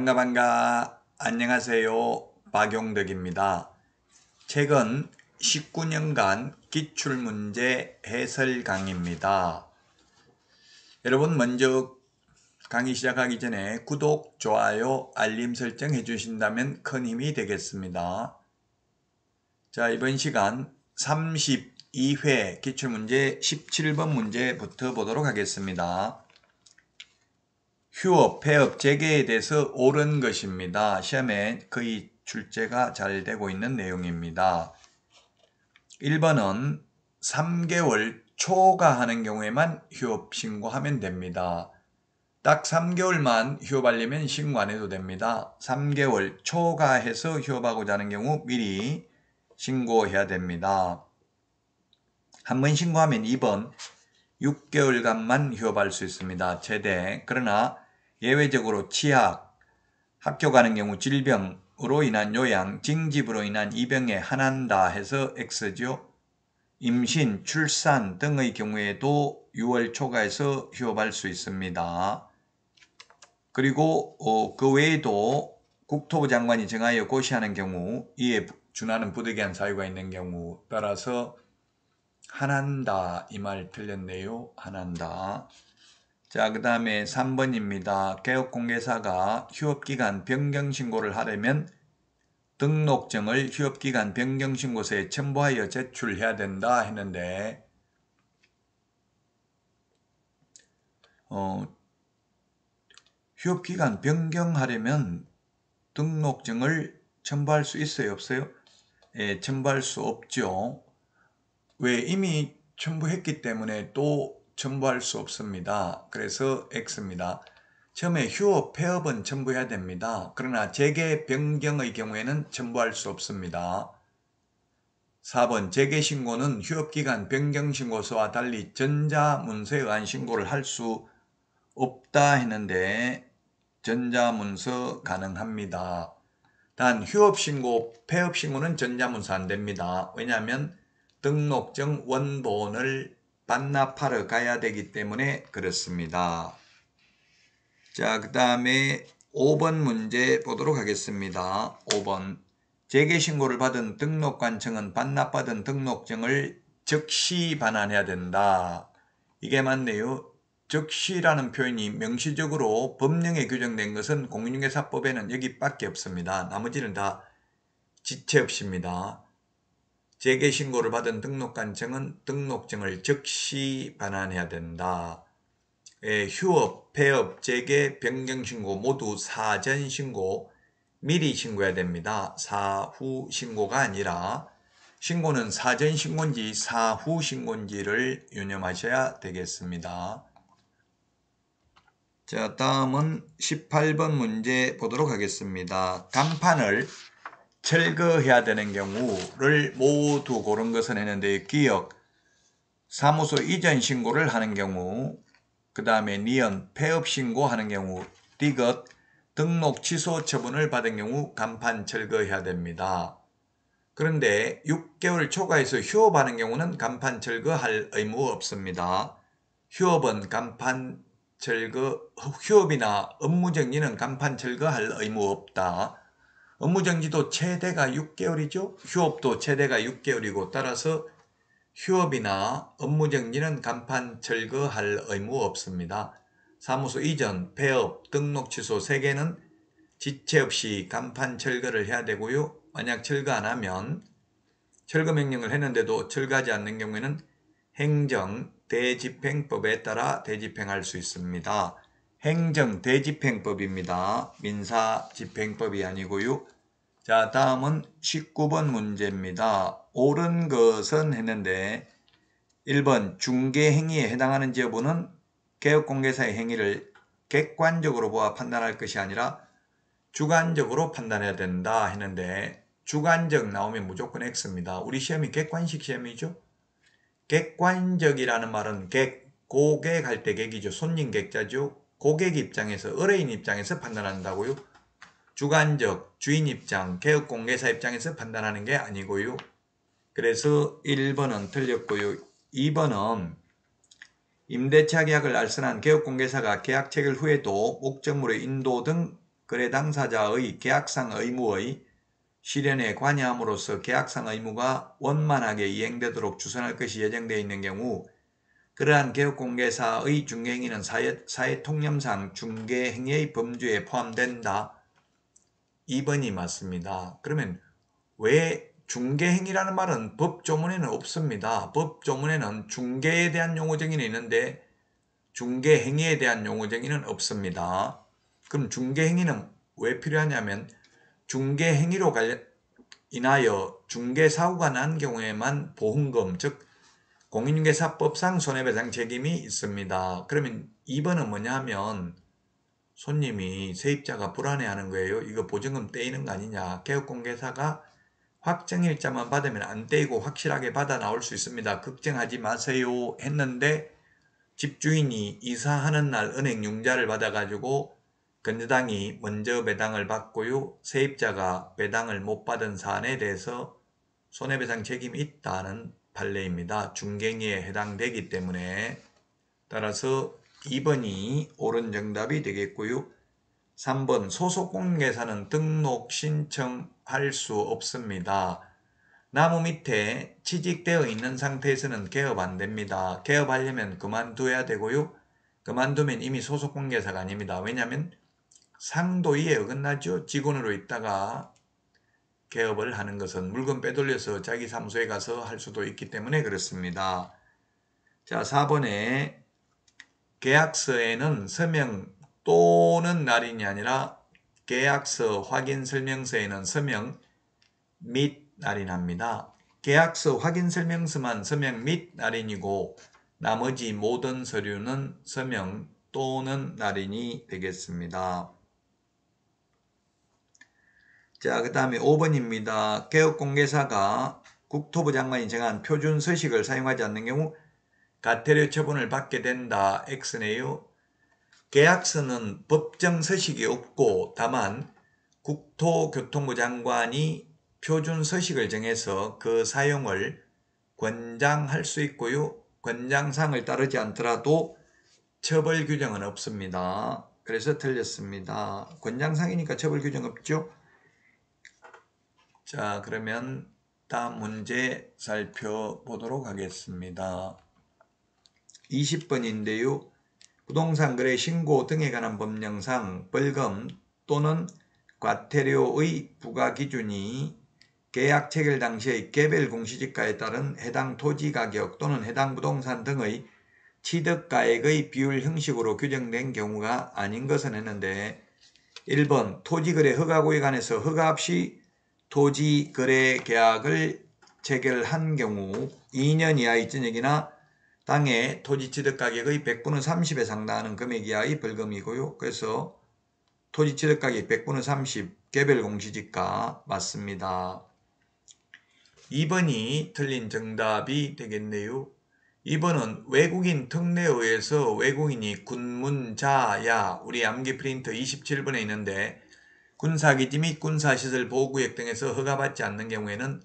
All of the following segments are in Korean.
반가. 안녕하세요. 박용덕입니다. 최근 19년간 기출문제 해설 강의입니다. 여러분 먼저 강의 시작하기 전에 구독, 좋아요, 알림 설정 해주신다면 큰 힘이 되겠습니다. 자, 이번 시간 32회 기출문제 17번 문제부터 보도록 하겠습니다. 휴업, 폐업, 재개에 대해서 옳은 것입니다. 시험에 거의 출제가 잘 되고 있는 내용입니다. 1번은 3개월 초과하는 경우에만 휴업 신고하면 됩니다. 딱 3개월만 휴업하려면 신고 안 해도 됩니다. 3개월 초과해서 휴업하고자 하는 경우 미리 신고해야 됩니다. 한 번 신고하면 2번 6개월간만 휴업할 수 있습니다. 최대. 그러나 예외적으로 치약, 학교 가는 경우 질병으로 인한 요양, 징집으로 인한 입영에 한한다 해서 X죠. 임신, 출산 등의 경우에도 6월 초과해서 휴업할 수 있습니다. 그리고 그 외에도 국토부 장관이 정하여 고시하는 경우, 이에 준하는 부득이한 사유가 있는 경우 따라서 한한다, 이 말 틀렸네요. 한한다. 자, 그 다음에 3번입니다. 개업공개사가 휴업기간 변경신고를 하려면 등록증을 휴업기간 변경신고서에 첨부하여 제출해야 된다 했는데 휴업기간 변경하려면 등록증을 첨부할 수 있어요? 없어요? 예, 첨부할 수 없죠. 왜? 이미 첨부했기 때문에 또 첨부할 수 없습니다. 그래서 X입니다. 처음에 휴업, 폐업은 첨부해야 됩니다. 그러나 재개, 변경의 경우에는 첨부할 수 없습니다. 4번 재개신고는 휴업기간 변경신고서와 달리 전자문서에 의한 신고를 할 수 없다 했는데 전자문서 가능합니다. 단 휴업신고, 폐업신고는 전자문서 안 됩니다. 왜냐하면 등록증 원본을 반납하러 가야 되기 때문에 그렇습니다. 자, 그 다음에 5번 문제 보도록 하겠습니다. 5번 재개신고를 받은 등록관청은 반납받은 등록증을 즉시 반환해야 된다. 이게 맞네요. 즉시라는 표현이 명시적으로 법령에 규정된 것은 공인중개사법에는 여기밖에 없습니다. 나머지는 다 지체 없입니다. 재개신고를 받은 등록관청은 등록증을 즉시 반환해야 된다. 휴업, 폐업, 재개, 변경신고 모두 사전신고, 미리 신고해야 됩니다. 사후 신고가 아니라 신고는 사전신고인지 사후신고인지를 유념하셔야 되겠습니다. 자, 다음은 18번 문제 보도록 하겠습니다. 간판을 철거해야 되는 경우를 모두 고른 것은 했는데 기억, 사무소 이전 신고를 하는 경우, 그 다음에 니은, 폐업 신고하는 경우, 디귿, 등록 취소 처분을 받은 경우 간판 철거해야 됩니다. 그런데 6개월 초과해서 휴업하는 경우는 간판 철거할 의무 없습니다. 휴업은 간판 철거, 휴업이나 업무정지는 간판 철거할 의무 없다. 업무정지도 최대가 6개월이죠. 휴업도 최대가 6개월이고 따라서 휴업이나 업무정지는 간판 철거할 의무 없습니다. 사무소 이전, 폐업, 등록 취소 3개는 지체 없이 간판 철거를 해야 되고요. 만약 철거 안 하면 철거 명령을 했는데도 철거하지 않는 경우에는 행정 대집행법에 따라 대집행할 수 있습니다. 행정 대집행법입니다. 민사 집행법이 아니고요. 자, 다음은 19번 문제입니다. 옳은 것은 했는데 1번 중개행위에 해당하는지 여부는 개업공개사의 행위를 객관적으로 보아 판단할 것이 아니라 주관적으로 판단해야 된다 했는데 주관적 나오면 무조건 X입니다. 우리 시험이 객관식 시험이죠. 객관적이라는 말은 고객 할 때 객이죠. 손님 객자죠. 고객 입장에서, 의뢰인 입장에서 판단한다고요. 주관적, 주인 입장, 개업공개사 입장에서 판단하는 게 아니고요. 그래서 1번은 틀렸고요. 2번은 임대차 계약을 알선한 개업공개사가 계약 체결 후에도 목적물의 인도 등 거래 당사자의 계약상 의무의 실현에 관여함으로써 계약상 의무가 원만하게 이행되도록 주선할 것이 예정되어 있는 경우 그러한 개업공개사의 중개행위는 사회통념상 중개행위의 범주에 포함된다. 2번이 맞습니다. 그러면 왜 중개행위라는 말은 법조문에는 없습니다. 법조문에는 중개에 대한 용어정의는 있는데 중개행위에 대한 용어정의는 없습니다. 그럼 중개행위는 왜 필요하냐면 중개행위로 인하여 중개사고가 난 경우에만 보험금, 즉 공인중개사법상 손해배상 책임이 있습니다. 그러면 2번은 뭐냐 하면 손님이 세입자가 불안해하는 거예요. 이거 보증금 떼이는 거 아니냐. 개업공개사가 확정일자만 받으면 안 떼이고 확실하게 받아 나올 수 있습니다. 걱정하지 마세요 했는데 집주인이 이사하는 날 은행 융자를 받아가지고 건저당이 먼저 배당을 받고요. 세입자가 배당을 못 받은 사안에 대해서 손해배상 책임이 있다는 판례입니다. 중개행위에 해당되기 때문에 따라서 2번이 옳은 정답이 되겠고요. 3번 소속공개사는 등록 신청할 수 없습니다. 나무 밑에 취직되어 있는 상태에서는 개업 안 됩니다. 개업하려면 그만둬야 되고요. 그만두면 이미 소속공개사가 아닙니다. 왜냐하면 상도위에 어긋나죠. 직원으로 있다가 개업을 하는 것은 물건 빼돌려서 자기 사무소에 가서 할 수도 있기 때문에 그렇습니다. 자, 4번에 계약서에는 서명 또는 날인이 아니라 계약서 확인 설명서에는 서명 및 날인합니다. 계약서 확인 설명서만 서명 및 날인이고 나머지 모든 서류는 서명 또는 날인이 되겠습니다. 자, 그 다음에 5번입니다. 개업공개사가 국토부 장관이 정한 표준 서식을 사용하지 않는 경우 과태료 처분을 받게 된다. X네요. 계약서는 법정 서식이 없고 다만 국토교통부 장관이 표준 서식을 정해서 그 사용을 권장할 수 있고요. 권장사항을 따르지 않더라도 처벌 규정은 없습니다. 그래서 틀렸습니다. 권장사항이니까 처벌 규정 없죠? 자, 그러면 다음 문제 살펴보도록 하겠습니다. 20번인데요. 부동산 거래 신고 등에 관한 법령상 벌금 또는 과태료의 부과 기준이 계약 체결 당시의 개별 공시지가에 따른 해당 토지 가격 또는 해당 부동산 등의 취득가액의 비율 형식으로 규정된 경우가 아닌 것은 했는데 1번 토지거래 허가구에 관해서 허가 없이 토지거래 계약을 체결한 경우 2년 이하의 전역이나 땅의 토지 취득가격의 100분의 30에 상당하는 금액 이하의 벌금이고요. 그래서 토지 취득가격 100분의 30 개별 공시지가 맞습니다. 2번이 틀린 정답이 되겠네요. 2번은 외국인 특례에 의해서 외국인이 군문자야 우리 암기 프린터 27번에 있는데 군사기지 및 군사시설 보호구역 등에서 허가받지 않는 경우에는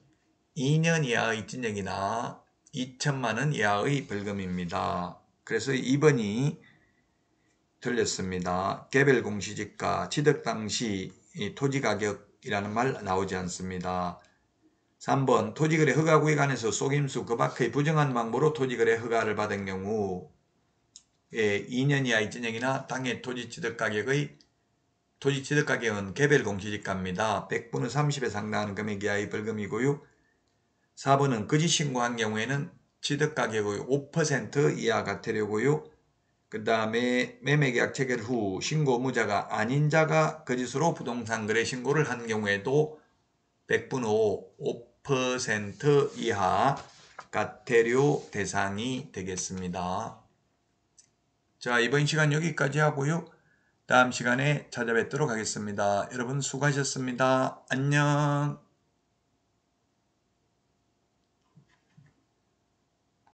2년 이하의 징역이나 2천만 원 이하의 벌금입니다. 그래서 2번이 틀렸습니다. 개별 공시지가 취득 당시 토지가격이라는 말 나오지 않습니다. 3번 토지거래 허가구에 관해서 속임수 그 밖의 부정한 방법으로 토지거래 허가를 받은 경우 2년 이하의 징역이나 땅의 토지 취득가격은 개별 공시지가입니다. 100분의 30에 상당하는 금액 이하의 벌금이고요. 4번은 거짓 신고한 경우에는 취득가격의 5% 이하 과태료고요. 그 다음에 매매계약 체결 후 신고 의무자가 아닌 자가 거짓으로 부동산 거래 신고를 한 경우에도 100분의 5% 이하 과태료 대상이 되겠습니다. 자, 이번 시간 여기까지 하고요. 다음 시간에 찾아뵙도록 하겠습니다. 여러분 수고하셨습니다. 안녕.